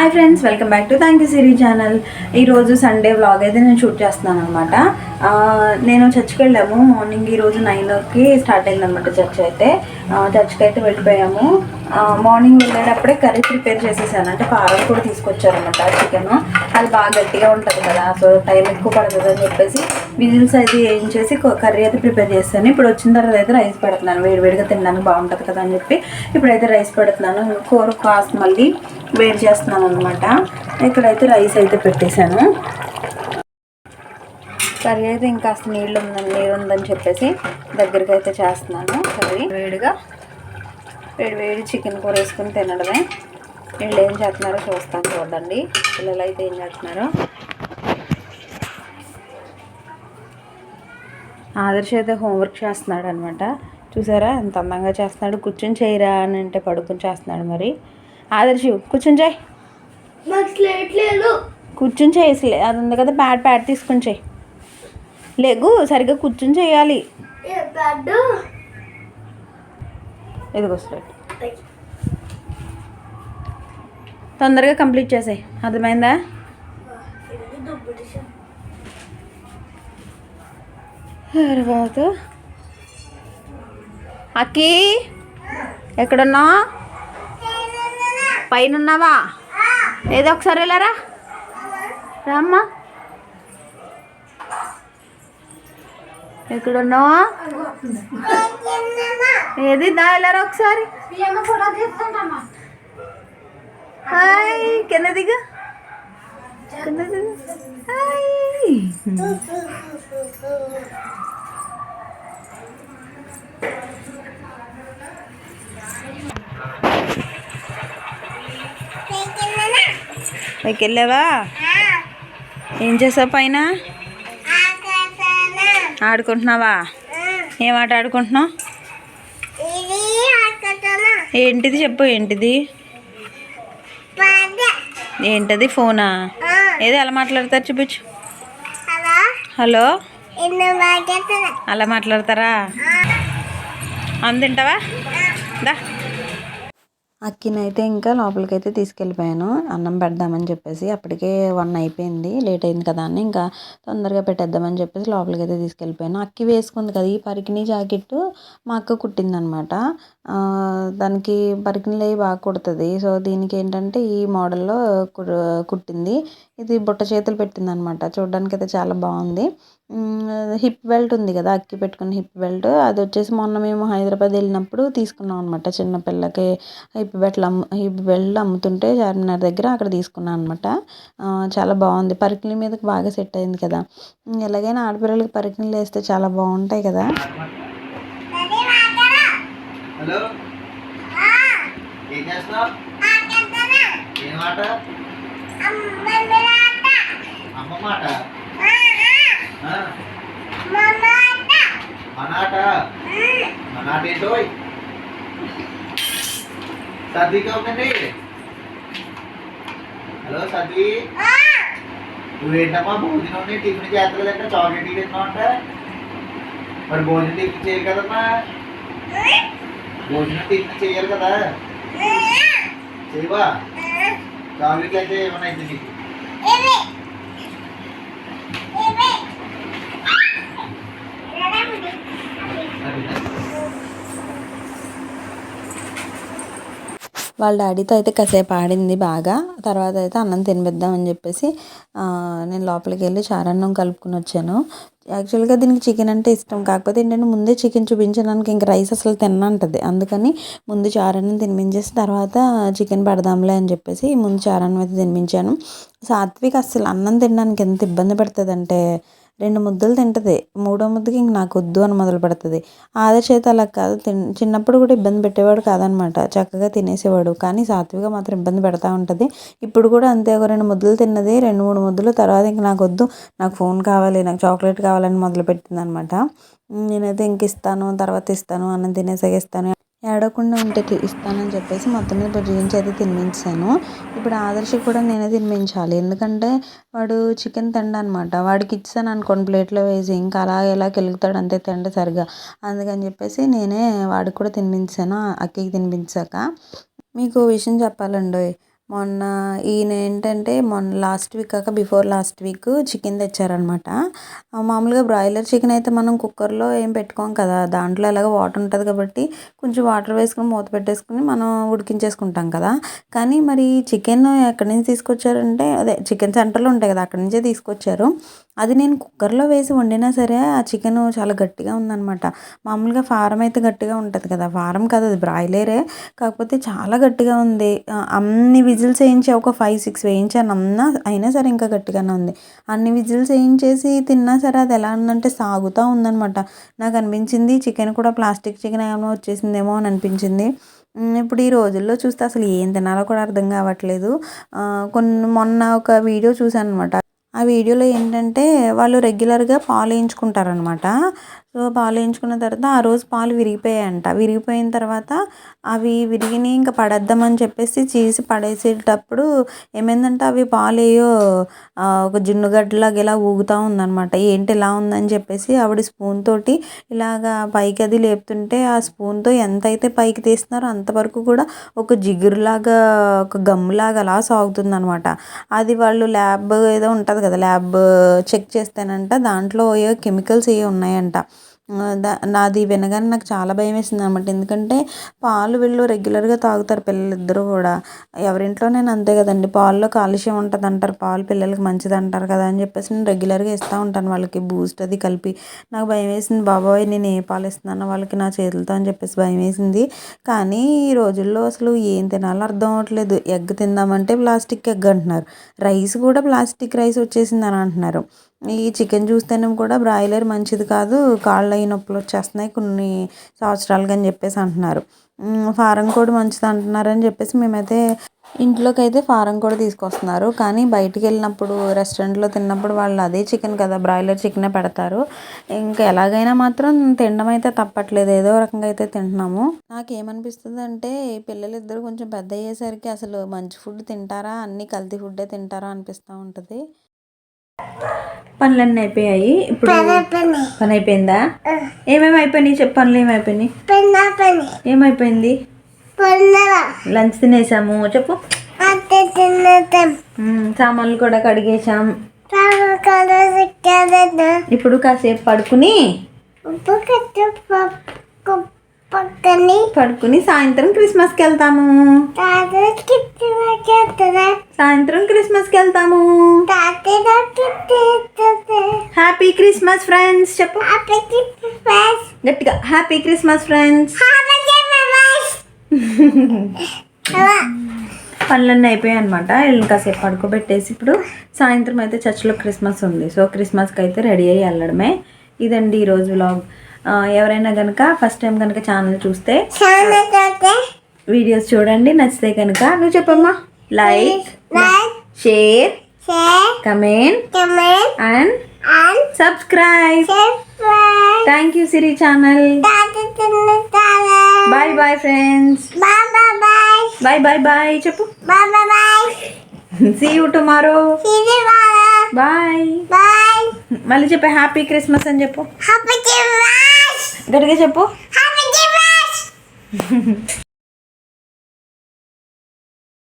Hi friends, welcome back to thank you Siri channel. ఈరోజు Sunday vlog అయితే నేను shoot చేస్తున్నాను అనమాట. నేను చర్చ్కి వెళ్ళాము. మార్నింగ్ ఈరోజు 9కి స్టార్ట్ అయిందనమాట చర్చ్ అయితే. చర్చ్కి అయితే వెళ్ళిపోయాము. మార్నింగ్ వెళ్ళేటప్పుడే కర్రీ ప్రిపేర్ చేసేసాను. అంటే పారం కూడా తీసుకొచ్చారనమాట చికెన్. అది బాగా గట్టిగా ఉంటుంది కదా, సో టైం ఎక్కువ పడుతుంది అని చెప్పేసి విజిల్స్ అయితే వేయించేసి కర్రీ అయితే ప్రిపేర్ చేస్తాను. ఇప్పుడు వచ్చిన తర్వాత అయితే రైస్ పెడుతున్నాను. వేడివేడిగా తినడానికి బాగుంటుంది కదా అని చెప్పి ఇప్పుడైతే రైస్ పెడుతున్నాను. కూర కాస్త మళ్ళీ వేడి చేస్తున్నాను అనమాట. ఇక్కడైతే రైస్ అయితే పెట్టేశాను. కర్రీ అయితే ఇంకాస్త నీళ్ళు ఉందని చెప్పేసి దగ్గరికి అయితే చేస్తున్నాను. కర్రీ వేడిగా వేడి చికెన్ కూర వేసుకుని తినడమే. వీళ్ళు ఏం చేస్తున్నారో చూస్తాను, చూడండి. పిల్లలు అయితే ఏం చేస్తున్నారో. ఆదర్శ అయితే హోంవర్క్ చేస్తున్నాడు అనమాట. చూసారా ఎంత అందంగా చేస్తున్నాడు. కూర్చొని చేయరా అని అంటే పడుకుని చేస్తున్నాడు. మరి ఆదర్శ కూర్చొని చేయి, కూర్చొని చేసి అది ఉంది కదా ప్యాడ్ తీసుకొని చేయి. లేగు సరిగ్గా కూర్చొని చేయాలి. ఇదిగో స్లేట్ తొందరగా కంప్లీట్ చేసాయి. అర్థమైందా? తర్వాత అక్కి ఎక్కడున్నా? పైన ఉన్నావా? ఏదో ఒకసారి వెళ్ళారా రామ్మా. ఎక్కడున్నావా? ఏది దా వెళ్ళారా ఒకసారి. హాయ్ కింద దిగు, కింద దిగు. హాయ్ పైకి వెళ్ళావా? ఏం చేసావు పైన? ఆడుకుంటున్నావా? ఏం ఆట ఆడుకుంటున్నావు? ఏంటిది చెప్పు, ఏంటిది? ఏంటది? ఫోనా? ఏది అలా మాట్లాడతారు చూపించు. హలో, అలా మాట్లాడతారా? తింటావా? దా. అక్కినైతే ఇంకా లోపలికైతే తీసుకెళ్ళిపోయాను అన్నం పెడదామని చెప్పేసి. అప్పటికే 1 అయిపోయింది, లేట్ అయింది కదా అని ఇంకా తొందరగా పెట్టేద్దామని చెప్పేసి లోపలికైతే తీసుకెళ్ళిపోయాను. అక్కి వేసుకుంది కదా ఈ పరికిణి జాకెట్, మా అక్క కుట్టిందనమాట. దానికి పరికిణీలు అవి బాగా కుడుతుంది. సో దీనికి ఏంటంటే ఈ మోడల్లో కుట్టింది. ఇది బుట్ట చేతులు పెట్టింది అనమాట. చూడడానికి అయితే చాలా బాగుంది. హిప్ బెల్ట్ ఉంది కదా అక్కి పెట్టుకున్న హిప్ బెల్ట్, అది వచ్చేసి మొన్న మేము హైదరాబాద్ వెళ్ళినప్పుడు తీసుకున్నాం అనమాట. చిన్నపిల్లకి హిప్ బెల్ట్ అమ్ముతుంటే చార్మినార్ దగ్గర అక్కడ తీసుకున్నాను అనమాట. చాలా బాగుంది. పరికిణి మీదకి బాగా సెట్ అయింది కదా. ఎలాగైనా ఆడపిల్లలకి పరికిణీలు వేస్తే చాలా బాగుంటాయి కదా. సద్విగా ఉందండి. హలో సద్వి, నువ్వేంటమ్మా భోజనం టిఫిన్ చేస్తలేదంటే చాక్లెట్లు తిన్నావు అంట. మరి భోజనం టిఫిన్ చేయాలి కదమ్మా. భోజనం టిఫిన్ చేయాలి కదా. చేయవా? చాక్లెట్లు అయితే ఏమన్నా అయితే నీకు వాళ్ళ డాడీతో అయితే కాసేపు ఆడింది బాగా. తర్వాత అయితే అన్నం తినిపిద్దామని చెప్పేసి నేను లోపలికి వెళ్ళి చారన్నం కలుపుకుని వచ్చాను. యాక్చువల్గా దీనికి చికెన్ అంటే ఇష్టం, కాకపోతే ఏంటంటే ముందే చికెన్ చూపించడానికి ఇంక రైస్ అసలు తిన్నంటది. అందుకని ముందు చారన్నం తినిపించేసి తర్వాత చికెన్ పెడదాంలే అని చెప్పేసి ముందు చారన్నం అయితే తినిపించాను. సాత్విక్ అసలు అన్నం తినడానికి ఎంత ఇబ్బంది పడుతుందంటే 2 ముద్దలు తింటుంది, 3వ ముద్దకి ఇంక నాకు వద్దు అని మొదలు పెడుతుంది. ఆదర్శ అయితే అలా కాదు. చిన్నప్పుడు కూడా ఇబ్బంది పెట్టేవాడు కాదనమాట, చక్కగా తినేసేవాడు. కానీ సాత్విక మాత్రం ఇబ్బంది పెడతా ఉంటుంది. ఇప్పుడు కూడా అంతే, ఒక 2 ముద్దలు తిన్నది, 2-3 ముద్దలు తర్వాత ఇంక నాకు వద్దు, నాకు ఫోన్ కావాలి, నాకు చాక్లెట్ కావాలని మొదలుపెట్టింది అనమాట. నేనైతే ఇంక ఇస్తాను, తర్వాత ఇస్తాను, అన్నం తినేసాక ఇస్తాను, ఏడవకుండా ఉంటే ఇస్తానని చెప్పేసి మొత్తం మీద బుజ్జిగించి అయితే తినిపించాను. ఇప్పుడు ఆదర్శ కూడా నేనే తినిపించాలి, ఎందుకంటే వాడు చికెన్ తినడనమాట. వాడికి ఇచ్చాను అనుకోండి ప్లేట్లో వేసి, ఇంకా అలా ఎలా కెలుగుతాడు అంతే తింటే సరిగా. అందుకని చెప్పేసి నేనే వాడికి కూడా తినిపించాను. అక్కకి తినిపించాక మీకు విషయం చెప్పాలండి, మొన్న ఈయన ఏంటంటే మొన్న లాస్ట్ వీక్ కాక బిఫోర్ లాస్ట్ వీక్ చికెన్ తెచ్చారనమాట. మామూలుగా బ్రాయిలర్ చికెన్ అయితే మనం కుక్కర్లో ఏం పెట్టుకోం కదా, దాంట్లో ఎలాగ వాటర్ ఉంటుంది కాబట్టి కొంచెం వాటర్ వేసుకుని మూత పెట్టేసుకుని మనం ఉడికించేసుకుంటాం కదా. కానీ మరి చికెన్ ఎక్కడి నుంచి తీసుకొచ్చారంటే అదే చికెన్ సెంటర్లు ఉంటాయి కదా, అక్కడి నుంచే తీసుకొచ్చారు. అది నేను కుక్కర్లో వేసి వండినా సరే ఆ చికెన్ చాలా గట్టిగా ఉందనమాట. మామూలుగా ఫారం అయితే గట్టిగా ఉంటుంది కదా, ఫారం కాదు అది బ్రాయిలరే, కాకపోతే చాలా గట్టిగా ఉంది. అన్ని విజిల్స్ వేయించి ఒక 5-6 వేయించాను అయినా సరే ఇంకా గట్టిగానే ఉంది. అన్ని విజిల్స్ వేయించేసి తిన్నా సరే అది ఎలా ఉందంటే సాగుతూ ఉందనమాట. నాకు అనిపించింది చికెన్ కూడా ప్లాస్టిక్ చికెన్ ఏమో వచ్చేసిందేమో అని అనిపించింది. ఇప్పుడు ఈ రోజుల్లో చూస్తే అసలు ఏం తినాలో కూడా అర్థం కావట్లేదు. మొన్న ఒక వీడియో చూశాను అనమాట. ఆ వీడియోలో ఏంటంటే వాళ్ళు రెగ్యులర్గా పాలు వేయించుకుంటారనమాట. సో పాలు వేయించుకున్న తర్వాత ఆ రోజు పాలు విరిగిపోయాయంట. విరిగిపోయిన తర్వాత అవి విరిగినాయి ఇంకా పడేద్దామని చెప్పేసి చేసి పడేసేటప్పుడు ఏమైందంటే అవి పాలు ఏయో ఒక జున్నుగడ్డలాగా ఇలా ఊగుతూ ఉందన్నమాట. ఏంటి ఇలా ఉందని చెప్పేసి ఆవిడ స్పూన్ తోటి ఇలాగా పైకి అది లేపుతుంటే ఆ స్పూన్తో ఎంత అయితే పైకి తీస్తున్నారో అంతవరకు కూడా ఒక జిగురులాగా ఒక గమ్ములాగా అలా సాగుతుంది అనమాట. అది వాళ్ళు ల్యాబ్ ఏదో ఉంటుంది కదా, ల్యాబ్ చెక్ చేస్తేనంట దాంట్లో ఏ కెమికల్స్ ఏ ఉన్నాయంట. నాది వినగానే నాకు చాలా భయం వేసింది అనమాట. ఎందుకంటే పాలు వీళ్ళు రెగ్యులర్గా తాగుతారు పిల్లలిద్దరూ కూడా. ఎవరింట్లో నేను అంతే కదండి, పాల్లో కాలుష్యం ఉంటుంది అంటారు, పాలు పిల్లలకి మంచిది అంటారు కదా అని చెప్పేసి నేను రెగ్యులర్గా ఇస్తూ ఉంటాను వాళ్ళకి బూస్ట్ అది కలిపి. నాకు భయం వేసింది, బాబోయ్ నేను ఏ పాలు ఇస్తున్నానో వాళ్ళకి నా చేతులతో అని చెప్పేసి భయం వేసింది. కానీ ఈ రోజుల్లో అసలు ఏం తినాలో అర్థం అవ్వట్లేదు. ఎగ్ తిందామంటే ప్లాస్టిక్ ఎగ్ అంటున్నారు, రైస్ కూడా ప్లాస్టిక్ రైస్ వచ్చేసింది అని అంటున్నారు. ఈ చికెన్ చూస్తేనే కూడా బ్రాయిలర్ మంచిది కాదు, కాళ్ళు అవి నొప్పులు వచ్చేస్తున్నాయి కొన్ని సంవత్సరాలుగా అని చెప్పేసి అంటున్నారు. ఫారం కూడా మంచిది అంటున్నారని చెప్పేసి మేమైతే ఇంట్లోకి అయితే ఫారం కూడా తీసుకొస్తున్నారు. కానీ బయటికి వెళ్ళినప్పుడు రెస్టారెంట్లో తిన్నప్పుడు వాళ్ళు అదే చికెన్ కదా, బ్రాయిలర్ చికెనే పెడతారు. ఇంకా ఎలాగైనా మాత్రం తినడం అయితే తప్పట్లేదు, ఏదో రకంగా అయితే తింటున్నాము. నాకేమనిపిస్తుంది అంటే పిల్లలిద్దరూ కొంచెం పెద్ద అయ్యేసరికి అసలు మంచి ఫుడ్ తింటారా, అన్నీ కల్తీ ఫుడ్డే తింటారా అనిపిస్తూ ఉంటుంది. పనులన్నీ అయిపోయాయి, ఇప్పుడు పని అయిపోయిందా? ఏమేమి అయిపోయినాయి చెప్పు, పనులు ఏమైపోయినాయి? ఏమైపోయింది? లంచ్ తినేసాము చెప్పు. సామాన్లు కూడా కడిగేసాం. ఇప్పుడు కాసేపు పడుకుని సాయంత్రం క్రిస్మస్కి వెళ్తాము. హ్యాపీ క్రిస్మస్ ఫ్రెండ్స్ చెప్పు గట్టిగా, హ్యాపీ క్రిస్మస్ ఫ్రెండ్స్. పనులన్నీ అయిపోయాయి అనమాట. కాసేపు పడుకోబెట్టేసి ఇప్పుడు సాయంత్రం అయితే చర్చ్లో క్రిస్మస్ ఉంది. సో క్రిస్మస్కి అయితే రెడీ అయ్యి వెళ్ళడమే. ఇదండి ఈరోజు వ్లాగ్. ఎవరైనా కనుక ఫస్ట్ టైం కనుక ఛానల్ చూస్తే వీడియోస్ చూడండి, నచ్చితే కనుక నువ్వు చెప్పమ్మా, like, share, comment and subscribe. Thank you Siri channel. Bye bye friends. Bye చెప్పు. See you tomorrow. బాయ్. మళ్ళీ చెప్పు హ్యాపీ క్రిస్మస్ అని చెప్పు, గట్టిగా చెప్పు.